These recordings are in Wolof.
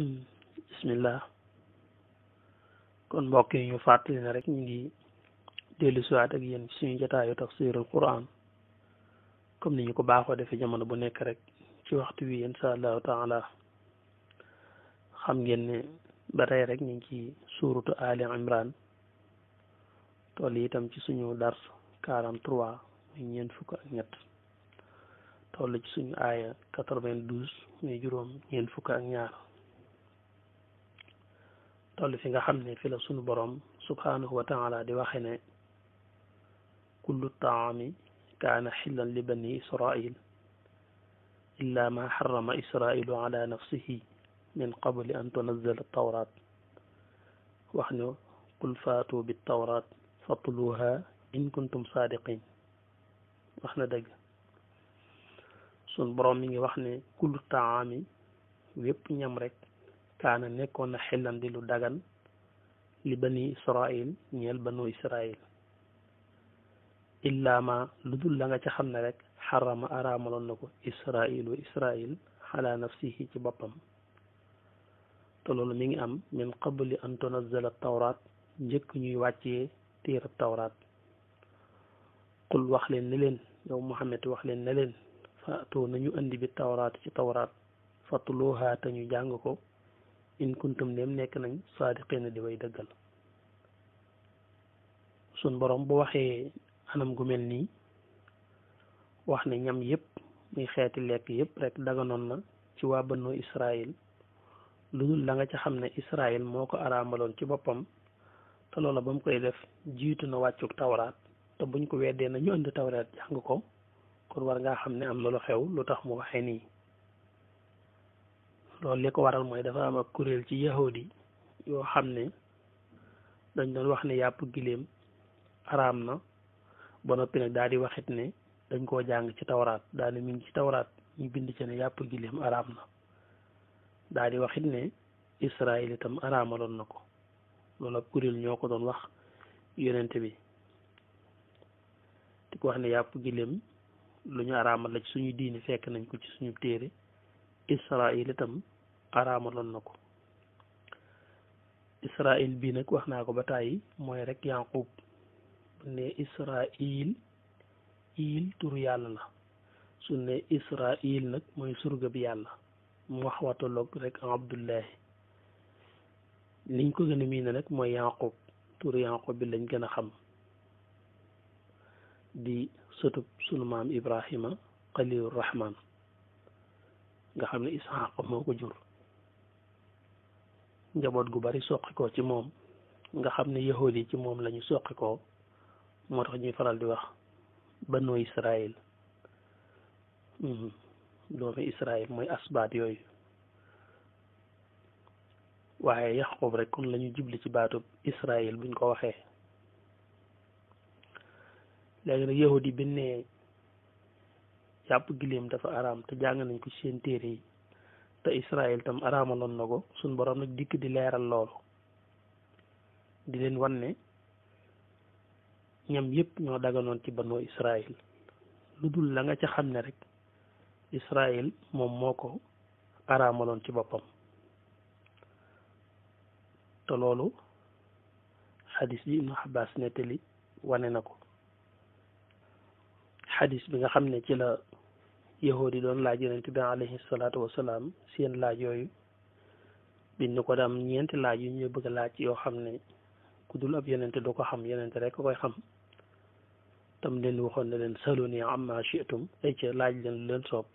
bismillah kon mbokk yi ñu fàttali ne rek ñu ngi dellu siwaat ak yéen suñu jotaayu tafsirul Quran comme ni ñu ko baaxoo defee jamono bu nekk rek ci waxtu wi insha allahu taala xam ngeen ne ba tey rek ñu ngi ci suuratu Ali Imran toll itam ci suñu dars 43 muy ñeent fukk ak ñett toll ci suñu aaya 92 muy juróom ñeent fukk ak ñaar toll fi nga xam ne fi la suñu borom subhanahu wa taala di waxe ne kullu taami kaana xillan li bani israil illa ma xarama israilu ala nafsihi min qabli an tunazala tawrat wax ne qul faatu bi tawrat fatluha in kuntum saadiqin wax na dëgg suñu borom mi ngi wax ne kullu taami wépp ñam rek kaana nekkoon na xillan di lu dagan li bani israil ñeel banu israil illa ma lu dul la nga ca xam ne rek xarama araamaloon na ko israilu israil ala nafsihi ci boppam te loolu mi ngi am min qabli an tunazala tawraat njëkk ñuy wàccee téerab tawraat qul wax leen ne leen yow Muhammad wax leen ne leen faatoo nañu andi bi tawraat ci tawraat fatluha te ñu jàng ko in kuntum nem nekk nañ saadiqina di way dëggal sun borom bu waxee anam gu mel nii wax ne ñam yëpp muy xeeti lekk yëpp rek daganoon na ci waa banu Israël lu dul la nga ca xam ne Israël moo ko araamaloon ci boppam te loola ba mu koy def jiitu na wàccuk tawraat te buñ ko weddee na ñu indi tawraat jàng ko kon war ngaa xam ne am na lu xew lu tax mu waxee nii loolu li ko waral mooy dafa am ak kuréel ci yahudi yoo xam ne dañ doon wax ne yàpp giléem araam na ba noppi nag daal di waxit ne dañ koo jàng ci tawraat daal di mi ngi ci tawraat ñu bind ci ne yàpp giléem araam na daal di waxit ne Israël itam araamaloon na ko loolu ab kuréel ñoo ko doon wax yonente bi di ko wax ne yàpp giléem lu ñu araamal la ci suñu diini fekk nañ ko ci suñu téere Israël itam araamaloon na ko Israël bii nag wax naa ko ba tàyyi mooy rek Yaqub ne Israël il turu yàlla la su ne Israël nag mooy surga bi yàlla mu wax wataloog rek Abdullahi liñ ko gën a miine nag mooy Yaqub turu Yaqub bi lañ gën a xam di sëtub sunu maam Ibrahima Xalilur Rahman nga xam ne Isxaaq moo ko jur njaboot gu bari soqi ko ci moom nga xam ne yahuud yi ci moom lañu soqi ko moo tax ñuy faral di wax banu Israël doomi Israël mooy asbaat yooyu waaye Yaqub rek kon lañu jubli ci baatub Israël buñ ko waxee léegi nag yahuud yi bi ne yàpp giléem dafa araam te jàng nañ ko ci seen téere yi te Israël tam araamaloon na ko suñ borom nag dikk di leeral loolu di leen wan ne ñam yëpp ñoo daganoon ci banu Israël lu dul la nga ca xam ne rek Israël moom moo ko araamaloon ci boppam te loolu xadis bi Ibnu Abbas nettali wane na ko xadis bi nga xam ne ci la yahuud yi doon laaj yonent bi alayhi salaatu wasalaam seen laaj yooyu bind ko dam ñeenti laaj yu ñu bëgg a laaj yoo xam ne ku dul ab yonent du ko xam yonent rek koy xam tam leen waxoon ne leen saluni amma shi'tum ay ca laaj leen lu leen soob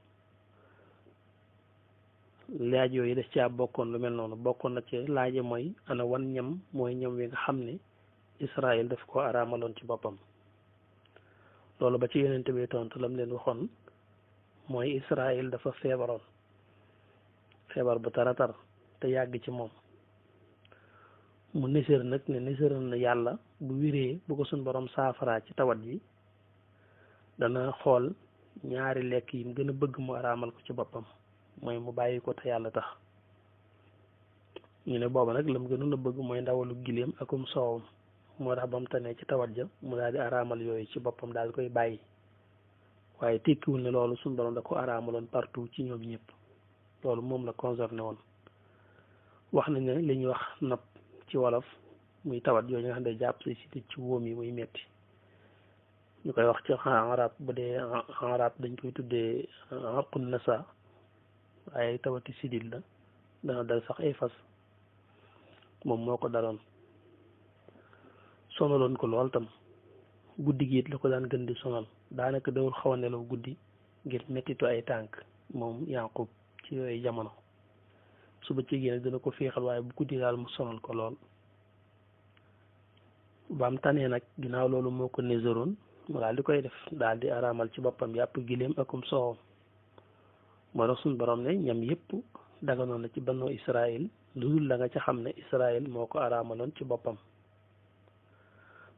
laaj yooyu des caa bokkoon lu mel noonu bokkoon na ci laaje mooy ana wan ñam mooy ñam wi nga xam ne Israël daf ko araamaloon ci boppam loolu ba ci yonent bi tontu lam leen waxoon mooy Israël dafa feebaroon feebar bu taratar te yàgg ci moom mu nisër nag ne nisëral na yàlla bu wiree bu ko suñ borom saafaraa ci tawat ji dana xool ñaari lekk yi mu gën a bëgg mu araamal ko ci boppam mooy mu bàyyi ko te yàlla tax ñu ne booba nag lam gënoon a bëgg mooy ndawalu giléem akum soowam moo tax ba mu tanee ci tawat ja mu daal di araamal yooyu ci boppam daal koy bàyyi waaye tekkiwul ne loolu suñu borom da ko araamaloon partout ci ñoom ñëpp loolu moom la concerné woon wax nañ ne li ñuy wax napp ci wolof muy tawat yooyu nga xam ne jàpp say sidit ci wóom yi muy metti ñu koy wax ci arab bu dee arab dañ koy tuddee aqun nasa waaye tawati sidit la dana dal sax ay fas moom moo ko daloon sonaloon ko lool tam guddi gi it la ko daan gën di sonal daanaka dawul xaw a nelaw guddi ngir mettitu ay tànk moom Yaqub ci yooyu jamono suba ci génn dina ko féexal waaye bu guddi daal mu sonal ko lool baam tanee nag ginnaaw loolu moo ko néseroon mu daal di koy def daal di araamal ci boppam yàpp giléem akum soowam moo tax suñu borom ne ñam yépp daganoon na ci bannoo Israël lu dul la nga ca xam ne Israël moo ko araamaloon ci boppam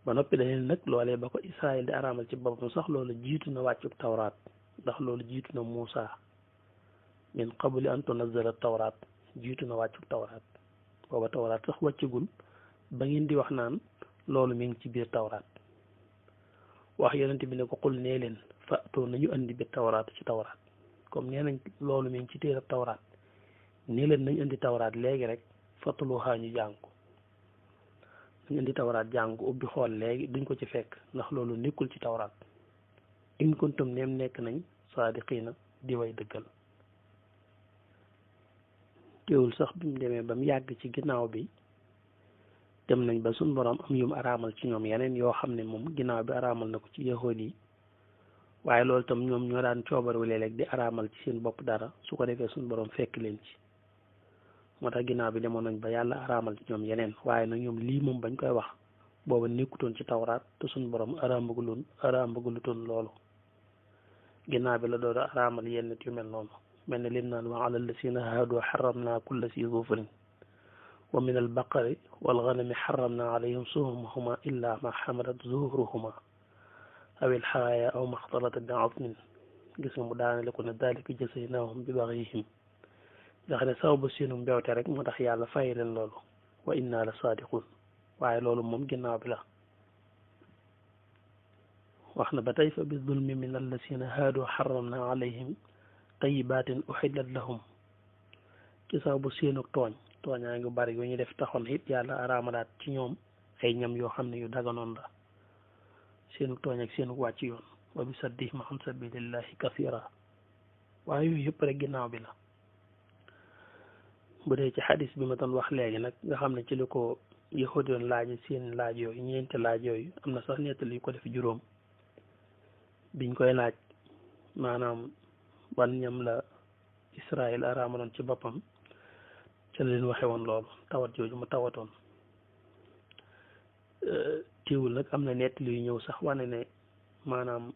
ba noppi dañu nag loolee ba ko Israël di araamal ci boppam sax loolu jiitu na wàccuk tawraat ndax loolu jiitu na Muusa min qabli an tunazzala tawraat jiitu na wàccuk tawraat booba tawraat sax wàccagul ba ngeen di wax naan loolu mi ngi ci biir tawraat wax yonent bi ne ko xul nee leen faatoo nañu andi bi tawraat ci tawraat comme nee nañ loolu mi ngi ci téerab tawraat nee leen nañ indi tawraat léegi rek fatluhaa ñu jàng ko nañ indi tawraat jàng ubbi xool léegi duñ ko ci fekk ndax loolu nekkul ci tawraat in kuntum neem nekk nañ saadiqiina di way dëggal teewul sax bi mu demee ba mu yàgg ci ginnaaw bi dem nañ ba suñ borom am yum araamal ci ñoom yeneen yoo xam ne moom ginnaaw bi araamal na ko ci yahood yi waaye loolu tam ñoom ñoo daan coobaru léeg-léeg di araamal ci seen bopp dara su ko defee suñ borom fekk leen ci moo tax ginnaaw bi demoon nañ ba yàlla araamal ci ñoom yeneen waaye nag ñoom lii moom bañ koy wax booba nekkutoon ci tawraat te suñ borom araamagulutoon loolu ginnaaw bi la doon araamal yenn nit yu mel noonu mel ne lim naan wa ala lasina haadu xaramna kulla si zufrin wa min al baqari wal ganami xaramna alayhim suhumahuma illa ma xamalat zuhuruhuma aw il xaaya aw maxtalata bi azmin gis nga mu daanale ko ne dalika jasaynahum bi baxyihim nga xam ne saw ba seenu mbewte rek moo tax yàlla fay leen loolu wa inna la saadiqun waaye loolu moom ginnaaw bi la wax na ba tey fa bi zulmi min allasina haadu xaramna alayhim tayibatin uxillat lahum ci saw bu seenu tooñaa ngi bari yu ñu def taxoon it yàlla araamalaat ci ñoom ay ñam yoo xam ne yu daganoon la seenu tooñ ak seenu wàcc yoon wa bi saddihim an sabilillahi kasira waaye yooyu yëpp rek ginnaaw bi la bu dee ci xadis bi ma doon wax léegi nag nga xam ne ci li ko yahudi yoon laaj seen laaj yooyu ñeenti laaj yooyu am na sax nettali yu ko def juróom biñ koy laaj maanaam ban ñam la Israël araamaloon ci boppam ca la leen waxe woon loolu tawat jooju mu tawatoon teewul nag am na nettali yu ñëw sax wane ne maanaam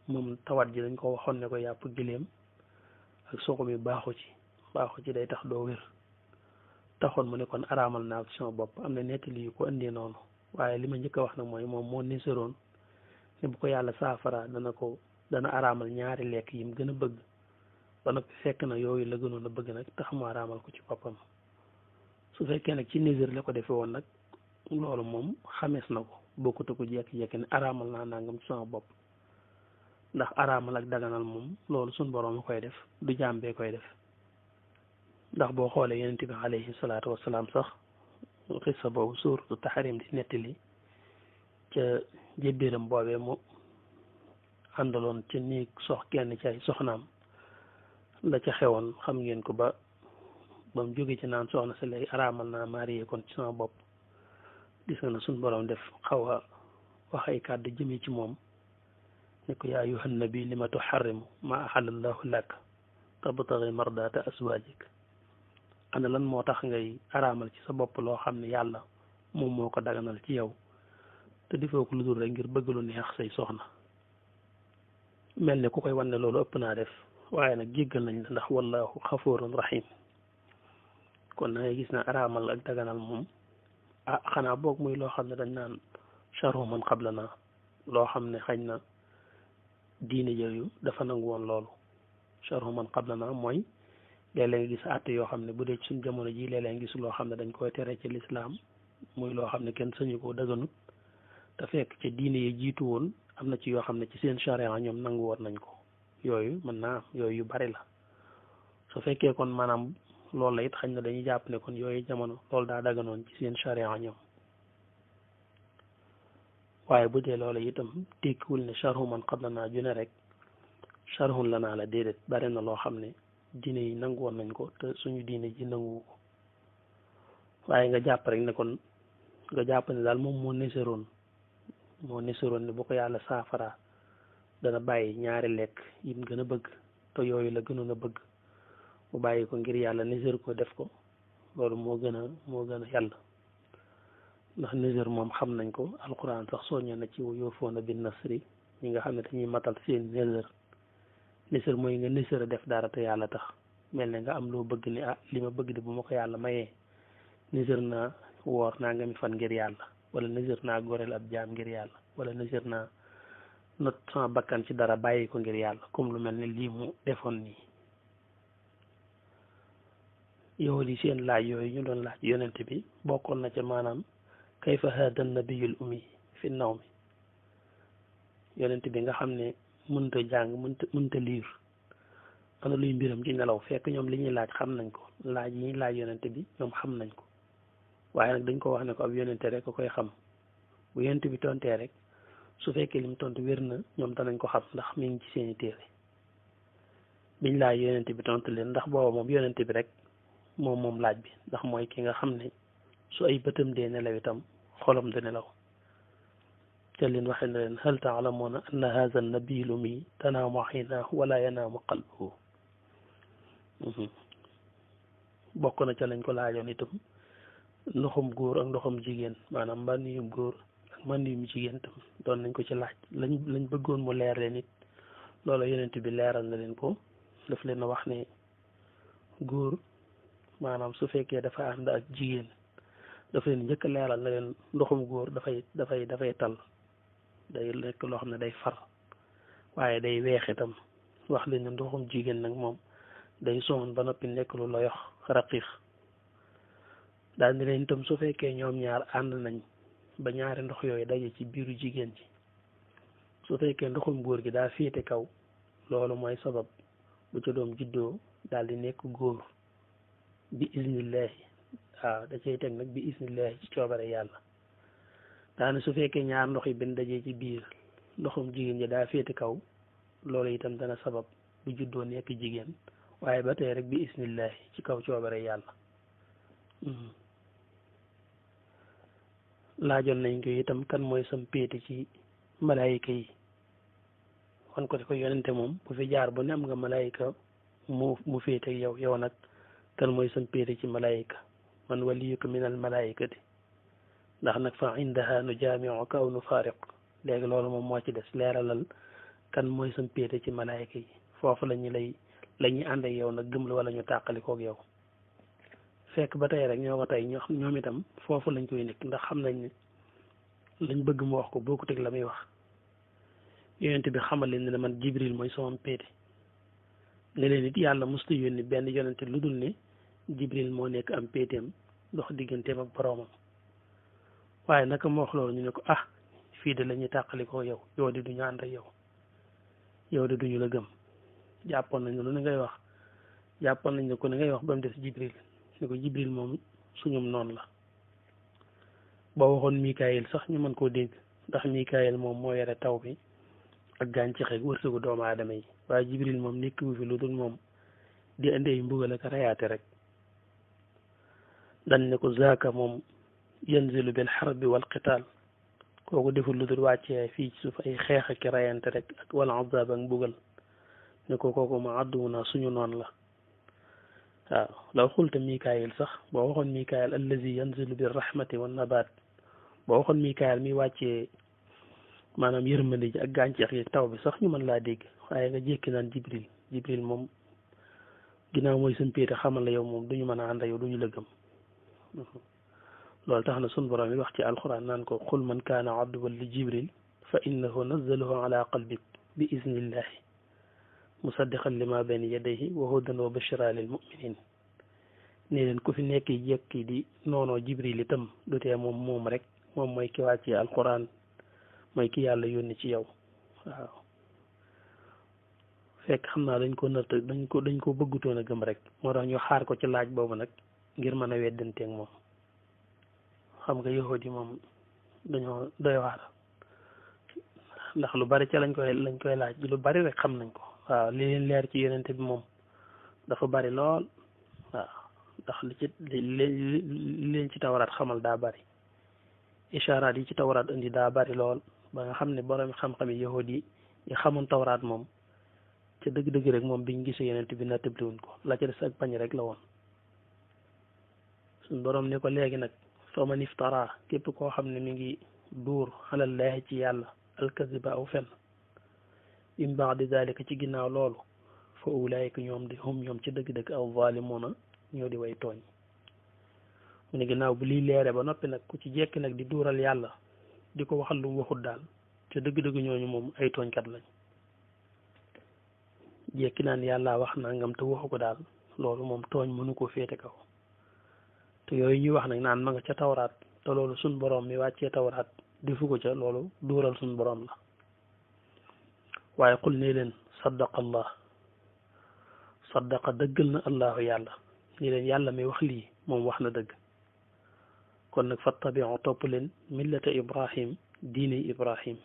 moom tawat ji dañ ko waxoon ne ko yàpp giléem ak soxom yi baaxu ci day tax doo wér taxoon mu ne kon araamal naa ko sama bopp am na nettali yu ko indee noonu waaye li ma njëkk a wax nag mooy moom moo niseroon ne bu ko yàlla saafara dana araamal ñaari lekk yi mu gën a bëgg ba nag fekk na yooyu la gënoon a bëgg nag tax mu araamal ko ci boppam su fekkee nag ci niser la ko defee woon nag loolu moom xamees na ko bokkute ko jekki-jekki ne araamal naa nangam ci sama bopp ndax araamal ak daganal moom loolu suñ boroom a koy def du jàmbee koy def ndax boo xoolee yonent bi alayhi salaatu wasalaam sax xissa boobu suuratu taxrim di nettali ca jébbiram boobee mu àndaloon ca néeg kenn ci ay soxnaam la ca xewoon xam ngeen ko ba mu jóge ci naan soxna si lay araamal naa marié kon ci sama bopp gis nga na suñ boroom def xaw a wax ay kàddu jëmee ci moom ne ko yaa ayyuhan nabi lima tuharrimu ma ahallallahu lak tabtaghi mardata aswajik ana lan moo tax ngay araamal ci sa bopp loo xam ne yàlla moom moo ko daganal ci yow te defoo ko lu dul rek ngir bëgg lu neex say soxna mel ne ku koy wan ne loolu ëpp naa def waaye nag jéggal nañ la ndax wallahu xafuurun rahim kon na ngay gis ne araamal ak daganal moom xanaa boog muy loo xam ne dañ naan charu man qablana loo xam ne xañ na diine yooyu dafa nangu woon loolu charu man qablana mooy léeg-léeg nga gis àtte yoo xam ne bu dee ci suñ jamono ji léeg-léeg nga gis loo xam ne dañ koy tere ci lislaam muy loo xam ne kenn sañu koo daganut te fekk ci diine yi jiitu woon am na ci yoo xam ne ci seen charia ñoom nangu woon nañ ko yooyu mën naa am yooyu yu bari la su fekkee kon maanaam loolu la it xañ na dañuy jàpp ne kon yooyu jamono loolu daa daganoon ci seen charia ñoom waaye bu dee loola itam tekkiwul ne charhu man qablanaa ju ne rek charhun lanaa la déedéet bare na loo xam ne diine yi nangu woon nañ ko te suñu diine ji nanguwu ko waaye nga jàpp rek ne kon nga jàpp ne daal moom moo neseroon ne bu ko yàlla saafara dana bàyyi ñaari lekk yim gën a bëgg te yooyu la gënoon a bëgg mu bàyyi ko ngir yàlla neser ko def ko loolu moo gën a yàlla ndax neser moom xam nañ ko alquran sax soññe na ci yoofoona bin nasri ñi nga xam ne dañuy matal seen neser mooy nga neser a def dara te yàlla tax mel ne nga am loo bëgg ni li ma bëgg de bu ma ko yàlla mayee neser naa woor naa nga mi fan ngir yàlla wala neser naa goreel ab jaam ngir yàlla wala neser naa not sama bakkan ci dara bàyyi ko ngir yàlla comme lu mel ne lii mu defoon nii yow li seen laaj yooyu ñu doon laaj yonent bi bokkoon na ca maanaam kayfa hada nabiyul ummi fi naw mi yonent bi nga xam ne mënta jàng mënta liir ana luy mbiram ci nelaw fekk ñoom li ñuy laaj xam nañ ko laaj yi ñuy laaj yonent bi ñoom xam nañ ko waaye nag dañ ko wax ne ko ab yonente rek ko koy xam bu yonent bi tontee rek su fekkee lim tontu wér na ñoom danañ ko xam ndax mi ngi ci seeni téere biñ laaj yonent bi tontu leen ndax booba moom yonent bi rek moom laaj bi ndax mooy ki nga xam ne su ay bëtam dee nelaw itam xolam du nelaw te leen waxee na leen hal taalamuuna anna haza nabiyul ummi tanaamu aynaahu wala yanaamu qalbuhu bokk na ca lañ ko laajoon itam ndoxum góor ak ndoxum jigéen maanaam mbànniyum góor ak mbànniyum jigéen tam doon nañ ko ci laaj lañ bëggoon mu leer leen it loolu yonent bi leeral na leen ko daf leen a wax ne góor maanaam su fekkee dafa ànd ak jigéen dafa leen njëkk a leeral na leen ndoxum góor dafay tal day nekk loo xam ne day far waaye day weex itam wax leen ne ndoxum jigéen nag moom day soon ba noppi nekk lu loyox raqiix daal di leen itam su fekkee ñoom ñaar ànd nañ ba ñaari ndox yooyu daje ci biiru jigéen ji su fekkee ndoxum góor gi daa féete kaw loolu mooy sabab bu ca doom juddoo daal di nekk góor bi isnillahi waaw da cay teg nag bi isnillahi ci coobare yàlla daane su fekkee ñaar ndox yi benn dajee ci biir ndoxum jigéen ji daa féete kaw loolu itam dana sabab bu juddoo nekk jigéen waaye ba tey rek bi isnillahi ci kaw coobare yàlla laajoon nañ ko itam kan mooy sam péete ci malaayika yi wan ko te ko yonente moom bu fi jaar bu ne am nga malaayika mu féete ak yow nag kan mooy sam péete ci malaayika man waliyuka min al malaayikati ndax nag fa indaha nu jaamiuka aw nu faariq léegi loolu moom moo ci des leeralal kan mooy sam péete ci malaayika yi foofu la ñuy ànd ak yow nag gëm la wala ñu tàqalikoog yow fekk ba tey rek ñoo ko tey ñoom itam foofu lañ koy nekk ndax xam nañ ne lañ bëgg mu wax ko bokkut ak la muy wax yonent bi xamal leen ne man jibril mooy sama péete ne leen it yàlla musta yónni benn yonent lu dul ne jibril moo nekk am péeteem dox digganteem ak boroomam waaye naka mu wax loolu ñu ne ko fii de la ñuy tàqalikoo yow di duñu ànd ak yow de duñu la gëm jàppoon nañ ne lu ne ngay wax jàppoon nañ ne ko ne ngay wax ba mu des jibril ne ko jibril moom suñum noonu la boo waxoon mikaayil sax ñu mën koo dégg ndax mikaayil moom moo yore taw bi ak gàncax ak wërsëgu doomu aadama yi waaye jibril moom nekk wu fi lu dul moom di indi ay mbugal ak rayaate rek dañ ne ko zaaka moom yanzilu bil harbi wal qital kooku deful lu dul wàccee fii ci suuf ay xeex ak rayante rek ak wala azab ak mbugal ne ko kooku ma àdduna suñu noonu la waaw law xulta mikaayil sax boo waxoon mikaayil allazi yanzilu bir rahmati wan nabaat boo waxoon mikaayil mi wàccee maanaam yërmande ji ak gàncax yi taw bi sax ñu mën laa dégg waaye nga jékki naan jibril moom ginnaaw mooy seen péete xamal la yow moom duñu mën a ànd yow duñu la gëm loolu tax na sun borom yi wax ci alquran naan ko qul man kaana aduwwan li jibril fa innahu nazzalahu ala qalbik bi iznillahi musaddiqan lima bayna yadayhi wa hudan wa bushra lil muminin ne leen ku fi nekk jekki di noonoo jibril itam du tee moom rek moom mooy ki wàccee alquran mooy ki yàlla yónni ci yow waaw fekk xam naa dañ ko bëggutoon a gëm rek moo tax ñu xaar ko ci laaj boobu nag ngir mën a weddanteeg moom xam nga yahudi moom dañoo doy waar ndax lu bari ca lañ koy laaj lu bari rek xam nañ ko waaw li leen leer ci yonente bi moom dafa bari lool waaw ndax li leen ci tawaraat xamal daa bari isharaat yi ci tawaraat indi daa bari lool ba nga xam ne borom xam-xam yi yahudi yi xamoon tawraat moom ca dëgg-dëgg rek moom biñ gisee yonent bi nattabliwuñ ko la ca des ak bañ rek la woon suñ borom ne ko léegi nag fa man iftara képp koo xam ne mi ngi duur alallaahi ci yàlla alkaziba aw fen min baadi dalika ci ginnaaw loolu fa ulaayika ñoom ñoom ci dëgg-dëgg aw zalimuna ñoo di way tooñ mu ne ginnaaw bu lii leere ba noppi nag ku ci jekki nag di duural yàlla di ko waxal lu mu waxut daal ca dëgg-dëgg ñooñu moom ay tooñkat lañ jekki naan yàlla wax nangam te waxu ko daal loolu moom tooñ mënu ko féete kaw te yooyu ñuy wax nag naan ma nga ca tawraat te loolu suñ boroom mi wàccee tawraat defu ko ca loolu duural suñ boroom la waaye xul ne leen saddaqa allah saddaqa dëggal na allahu yàlla ni leen yàlla mi wax lii moom wax na dëgg kon nag fattabiu topp leen millata ibrahim diine ibrahim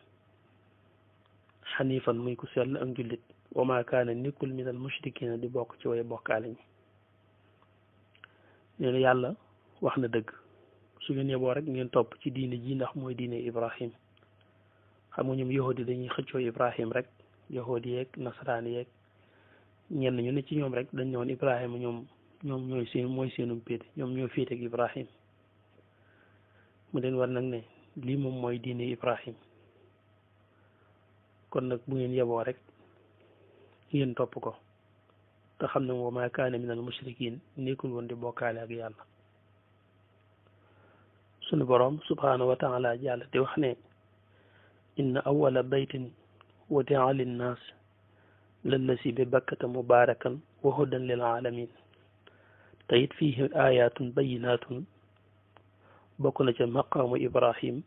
xanifan muy ku sell ak njullit wa ma kaana nekkul min al mushrikina di bokk ci way bokkaale ñi nee na yàlla wax na dëgg su ngeen yeboo rek ngeen topp ci diine ji ndax mooy diine ibrahim xam nga ñoom yahudi dañuy xëccoo ibrahim rek yahudi yeeg nasaraani yeeg ñenn ñu ne ci ñoom rek dañ ñëwoon ibrahima ñoom mooy seenum péete ñoom ñoo féete ak ibrahim mu leen war nag ne lii moom mooy diine ibrahim kon nag bu ngeen yeboo rek ngeen topp ko te xam ne wa maa kaana min al mushrikin nekkul woon di bokkaale ak yàlla sunu boroom subhaanahu wa taala jàll di wax ne inna awwala baytin wudi'a linnaas lallasi bi bakkata mubarakan wa hudan lil alamin te it fiihi ayatun bayinatun bokk na ca maqaamu ibrahim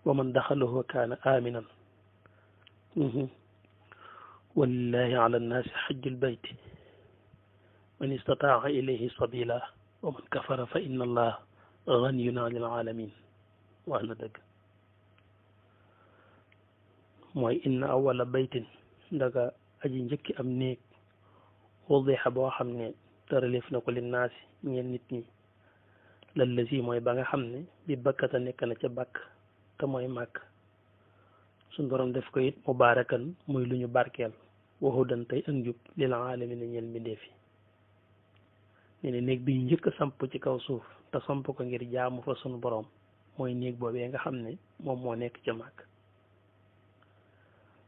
wa man daxalahu kaana aminan walillahi ala nnaasi xajjul bayti man istataa ilayhi sabila wa man kafara fa inna allah ganiyun anil alamin wax na dëgg mooy inna awala baytin ndaga aji njëkki am néeg wudixa boo xam ne tëralif na ko linnaasi ñeen nit ñi lallazi mooy ba nga xam ne bi bakkata nekk na ca bakk te mooy màkk suñ borom def ko it mubaarakan muy lu ñu barkeel wahudan tey ak njub lil aalamiina ñeel mbindeef yi ne ne néeg bi ñu njëkk a samp ci kaw suuf te samp ko ngir jaamu fa suñu borom mooy néeg boobee nga xam ne moom moo nekk ca màkk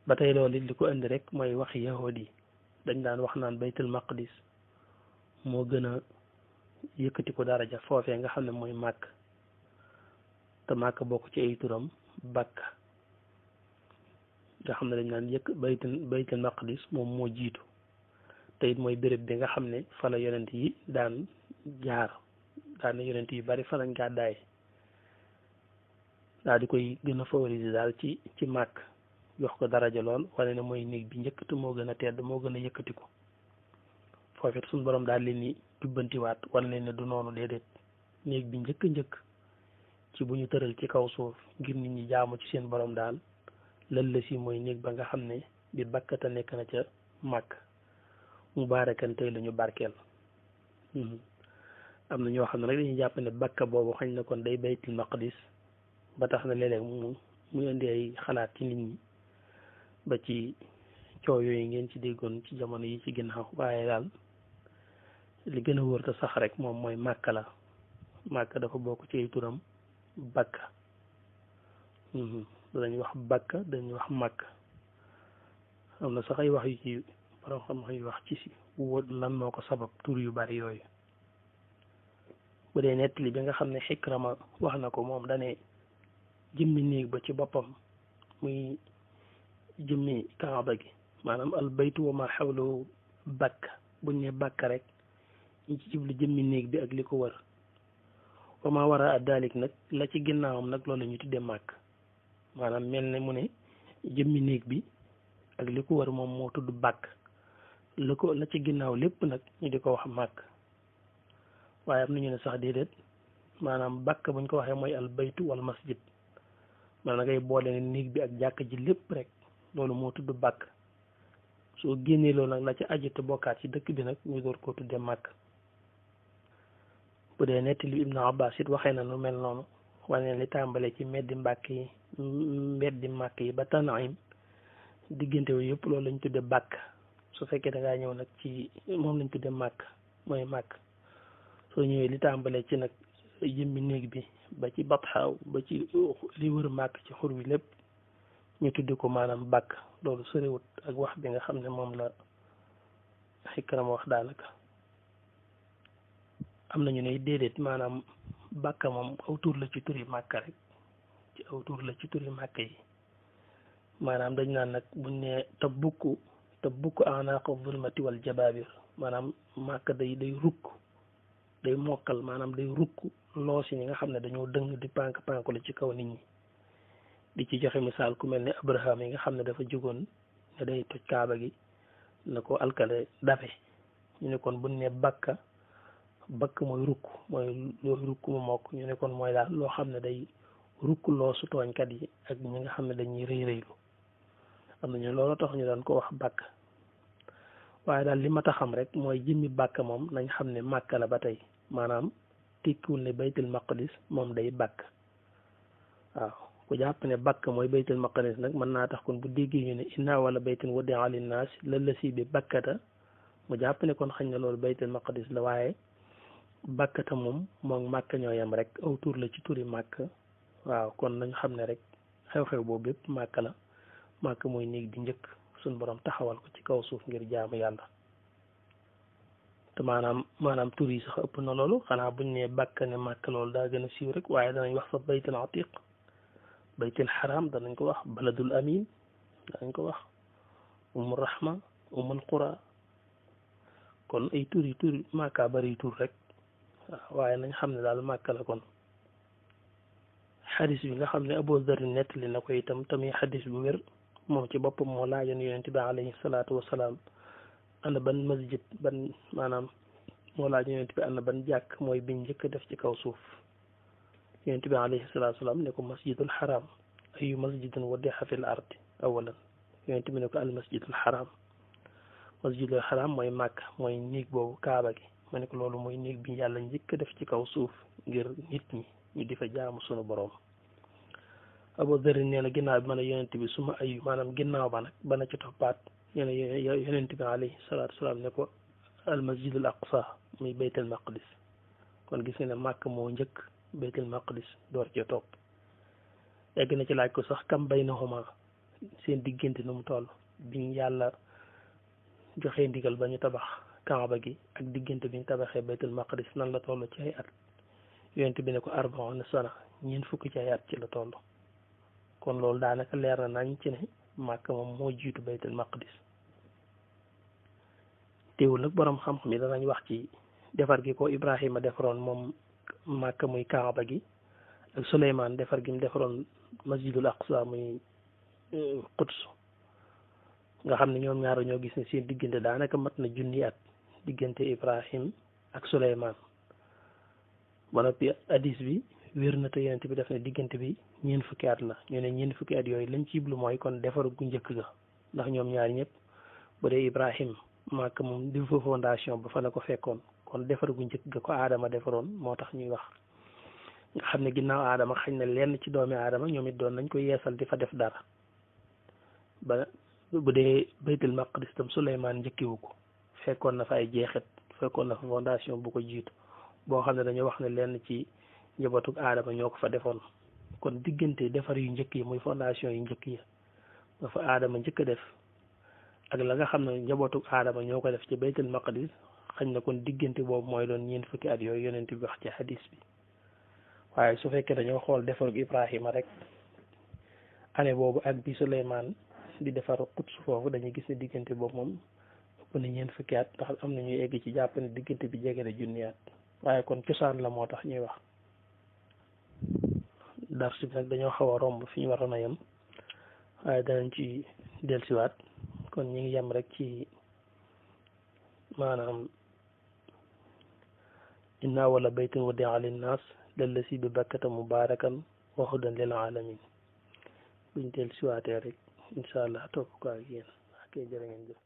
ba tey loolu li ko indi rek mooy wax yahudi yi dañ daan wax naan baytul maqdis moo gën a yëkkati ko daraja foofee nga xam ne mooy màkk te màkk bokk ci ay turam bakka nga xam ne dañ naan baytul maqdis moom moo jiitu te it mooy béréb bi nga xam ne fa la yonent yi daan jaar daan yonent yu bari fa lañ gàddaay daal di koy gën a favoriser daal ci màkk jox ko daraja lool wane ne mooy néeg bi njëkk te moo gën a tedd moo gën a yëkkati ko foofet suñu borom daal leen ni jubbantiwaat wane leen ne du noonu déedéet néeg bi njëkk ci bu ñu tëral ci kaw suuf ngir nit ñi jaamu ci seen borom daal lal la si mooy néeg ba nga xam ne bi bakkata nekk na ca màkk mubaarakan tey la ñu barkeel am na ñoo xam ne rek dañuy jàpp ne bakka boobu xañ na kon day baytul maqdis ba tax na léeg-léeg mu indi ay xalaat ci nit ñi ba ci coow yooyu ngeen ci déggoon ci jamono yi ci ginnaaw waaye daal li gën a wóor te sax rek moom mooy màkka la màkka dafa bokk ci ay turam bakka dañuy wax bakka dañuy wax màkka am na sax ay wax yu ci borom xam-xam yu wax ci si lan moo ko sabab tur yu bari yooyu bu dee nettali bi nga xam ne Ikrama wax na ko moom dane jëmmi néeg ba ci boppam muy jëmmi kaaba gi maanaam al baytu wa ma xawlahu bakka buñ ne bakka rek ñu ci jublu jëmmi néeg bi ak li ko wër wa ma wara a daalik nag la ci ginnaawam nag loolu la ñu tuddee màkk maanaam mel ne mu ne jëmmi néeg bi ak li ko wër moom moo tudd bakk la ci ginnaaw lépp nag ñu di ko wax màkk. waaye am na ñu ne sax déedéet maanaam bàkk buñ ko waxee mooy al baytu wal masjid maanaam ngay boole ne néeg bi ak jàkk ji lépp rek loolu moo tudd bàkk. soo génnee loolu nag la ci aju te bokkaat ci dëkk bi nag ñu door koo tuddee màkk. bu dee nettali Ibnu Abbas it waxee na nu mel noonu wane li tàmbalee ci mbeddi màkk yi ba Tanaim diggante wu yëpp loolu lañ tudde bàkk. su fekkee da ngaa ñëw nag ci moom lañ tudde màkk mooy màkk. soo ñëwee li tàmbalee ci nag jëmmi néeg bi ba ci batxaaw ba ci li wër màkk ci xur wi lépp ñu tudde ko maanaam bàkk. loolu soriwut ak wax bi nga xam ne moom la xikram wax daanaka. am nañu ne déedéet maanaam bàkk moom aw tur la ci turi màkk rek ci aw tur la ci turi màkk yi maanaam dañ naan nag buñ ne tabukku anaaq zulmati wal jabaabir maanaam màkk day rukk day mokkal maanaam day rukk loosi ñi nga xam ne dañoo dëng di pànk la ci kaw nit ñi. di ci joxe misaal ku mel ne Abraham yi nga xam ne dafa jógoon ne day toj kaaba gi na ko alkale dafe ñu ne kon buñ ne bakk mooy rukk mooy looy rukk mu mokk ñu ne kon mooy daal loo xam ne day rukk loosu tooñkat yi ak ñi nga xam ne dañuy rëylu am nañu loolu tax ñu daan ko wax bàkk. waaye daal li ma ta xam rek mooy jëmmi bàkk moom nañ xam ne màkk la ba tey maanaam tekkiwul ne baytul maqdis moom day bàkk. waaw ku jàpp ne bàkk mooy baytul maqdis nag mën naa tax kon bu déggee ñu ne inna wala baytul wudi'a linnaas lallazii bi bakkata mu jàpp ne kon xañ na loolu baytul maqdis la. waaye bakkata moom màkk ñoo yem rek aw tur la ci turi màkk. waaw kon nañ xam ne rek xew-xew boobu yëpp màkk la. màkk mooy néeg bi njëkk suñ borom taxawal ko ci kaw suuf ngir jaamu yàlla. te maanaam tur yi sax ëpp na loolu xanaa buñ ne bàkk ne màkk loolu daa gën a siiw rek waaye danañ wax fa baytul atiq baytul xaram danañ ko wax baladul amin danañ ko wax umul rahma umul qura kon ay tur màkka bari tur rek. waaye nañ xam ne daal màkk la kon. xadis bi nga xam ne Abu Zarr nettali na ko itam tamit xadis bu wér moom ci boppam moo laajoon yonent bi alayhi salaatu wasalaam ana ban masjid moo laajoon yonent bi ana ban jàkk mooy biñ njëkk def ci kaw suuf. yonent bi alayhi salaatu wasalaam ne ko masjidul xaram ayu masjidin wadi'a fil ardi awalan yonent bi ne ko al masjidul xaram. masjidul xaram mooy màkk mooy néeg boobu kaaba gi ma ne ko loolu mooy néeg bi yàlla njëkk def ci kaw suuf ngir nit ñi ñu di fa jaamu sunu borom. Abu Dharr nee na ginnaaw bi ma ne yonent bi suma ayu maanaam ginnaaw ba nag bana ci toppaat nee na yonent bi alayhi salaatu wasalaam ne ko al masjidul aqsa muy baytul maqdis. kon gis nga ne màkk moo njëkk baytul maqdis door cee topp. egg na ci laaj ko sax kam baynahuma seen diggante nu mu toll biñ yàlla joxe ndigal ba ñu tabax kaaba gi ak diggante bi ñu tabaxee baytul maqdis nan la toll ci ay at. yonent bi ne ko 40 sana ñeent fukki ci ay at ci la toll. kon loolu daanaka leer na nañ ci ne màkk moom moo jiitu baytul maqdis. teewul nag borom xam-xam yi danañ wax ci defar gi ko Ibrahima defaroon moom màkk muy kaaba gi ak Suleymaan defar gi mu defaroon masjidul aqsa muy Quds nga xam ne ñoom ñaar ñoo gis ne seen diggante daanaka mat na junni at diggante Ibrahim ak Suleymaan. ba noppi hadis bi wér na te yonent bi def ne diggante bi ñeent fukki at la ñu ne ñeent fukki at yooyu lañ ci jublu mooy kon defar gu njëkk ga ndax ñoom ñaar ñëpp bu dee Ibrahim màkk moom di fa fondation ba fa la ko fekkoon kon defar gu njëkk ga ko aadama defaroon moo tax ñuy wax nga xam ne ginnaaw aadama xañ na lenn ci doomi aadama ñoom it doon nañ ko yeesal di fa def dara. ba bu dee baytul maqdis tam Suleymaan njëkkiwu ko fekkoon na fa ay jeexit fekkoon na fa fondation bu ko jiitu boo xam ne dañoo wax ne lenn ci njabootuk aadama ñoo ko fa defoon. kon diggante defar yu njëkk yi muy fondation yu njëkk yi nga fa aadama njëkk a def ak la nga xam ne njabootuk aadama ñoo ko def ci baytul maqdis xañ na kon diggante boobu mooy doon ñeent fukki at yooyu yonent bi wax ci hadis bi. waaye su fekkee dañoo xool defarug Ibrahima rek année boobu ak bi Suleymaan di defar Quds foofu dañuy gis ne diggante boobu moom ëpp na ñeent fukki at ndax am na ñuy egg ci jàpp ne diggante bi jege na junni at waaye kon cosaan la moo tax ñuy wax. dars bi nag dañoo xaw a romb fi ñu waroon a yem waaye danañ ci dellusiwaat kon ñu ngi yem rek ci maanaam inna wala baytin wudi'a linnaas lallasi bi bakkata mubarakan wa hudan lil alamin buñ teel siwaatee rek incha allah topp ko ak yéen ak jërë ngeen jëf